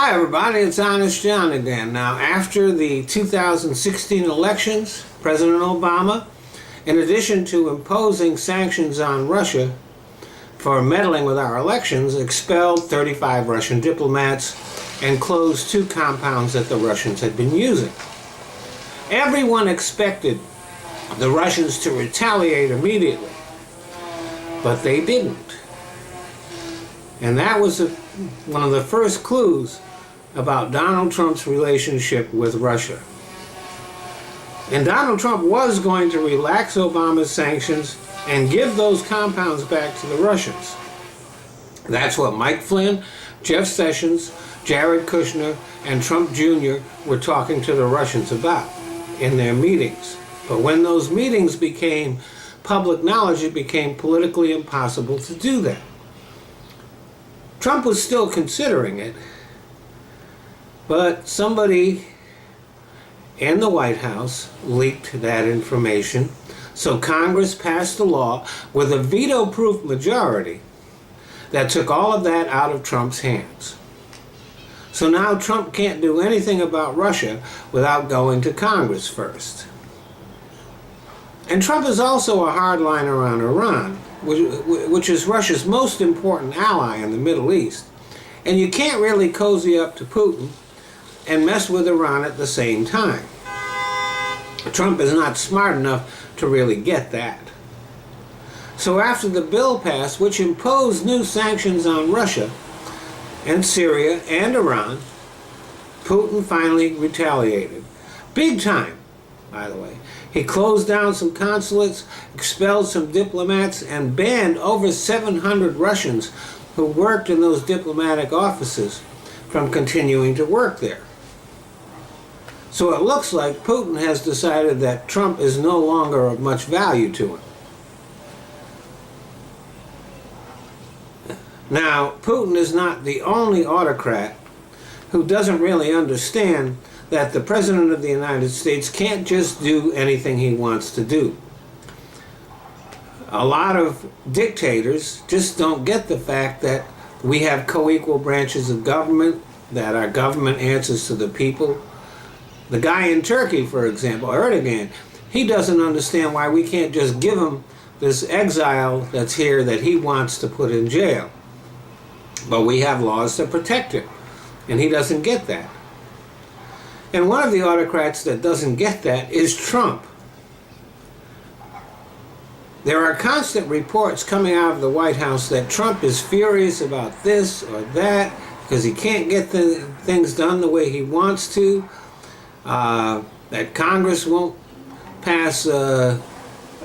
Hi everybody, it's Honest John again. Now, after the 2016 elections, President Obama, in addition to imposing sanctions on Russia for meddling with our elections, expelled 35 Russian diplomats and closed 2 compounds that the Russians had been using. Everyone expected the Russians to retaliate immediately, but they didn't. And that was one of the first clues about Donald Trump's relationship with Russia. And Donald Trump was going to relax Obama's sanctions and give those compounds back to the Russians. That's what Mike Flynn, Jeff Sessions, Jared Kushner, and Trump Jr. were talking to the Russians about in their meetings. But when those meetings became public knowledge, it became politically impossible to do that. Trump was still considering it, but somebody in the White House leaked that information, so Congress passed a law with a veto-proof majority that took all of that out of Trump's hands. So now Trump can't do anything about Russia without going to Congress first. And Trump is also a hardliner on Iran, which is Russia's most important ally in the Middle East. And you can't really cozy up to Putin and mess with Iran at the same time. Trump is not smart enough to really get that. So after the bill passed, which imposed new sanctions on Russia and Syria and Iran, Putin finally retaliated. Big time, by the way. He closed down some consulates, expelled some diplomats, and banned over 700 Russians who worked in those diplomatic offices from continuing to work there. So it looks like Putin has decided that Trump is no longer of much value to him. Now, Putin is not the only autocrat who doesn't really understand that the President of the United States can't just do anything he wants to do. A lot of dictators just don't get the fact that we have co-equal branches of government, that our government answers to the people. The guy in Turkey, for example, Erdogan, he doesn't understand why we can't just give him this exile that's here that he wants to put in jail. But we have laws to protect him, and he doesn't get that. And one of the autocrats that doesn't get that is Trump. There are constant reports coming out of the White House that Trump is furious about this or that because he can't get the things done the way he wants to, that Congress won't pass the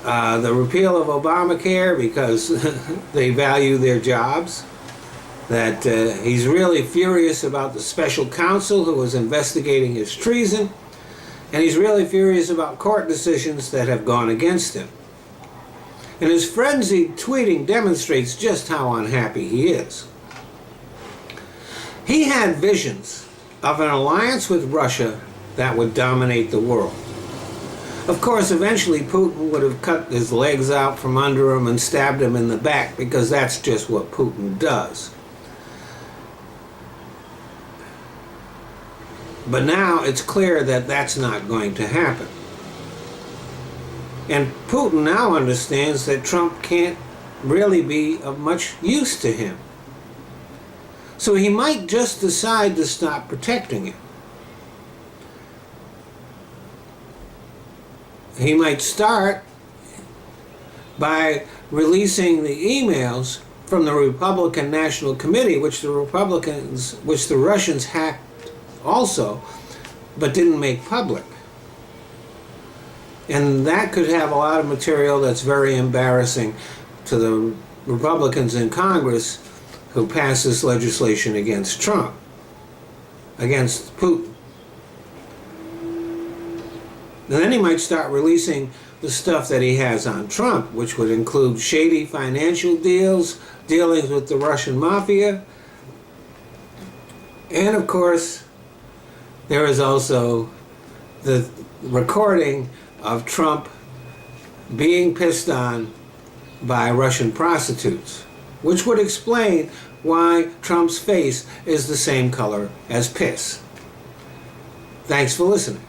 repeal of Obamacare because they value their jobs, that he's really furious about the special counsel who was investigating his treason, and he's really furious about court decisions that have gone against him. And his frenzied tweeting demonstrates just how unhappy he is. He had visions of an alliance with Russia that would dominate the world. Of course, eventually Putin would have cut his legs out from under him and stabbed him in the back, because that's just what Putin does. But now it's clear that that's not going to happen. And Putin now understands that Trump can't really be of much use to him. So he might just decide to stop protecting him. He might start by releasing the emails from the Republican National Committee, which the Russians hacked also, but didn't make public. And that could have a lot of material that's very embarrassing to the Republicans in Congress who pass this legislation against Trump, against Putin. And then he might start releasing the stuff that he has on Trump, which would include shady financial deals, dealings with the Russian mafia, and of course, there is also the recording of Trump being pissed on by Russian prostitutes. which would explain why Trump's face is the same color as piss. Thanks for listening.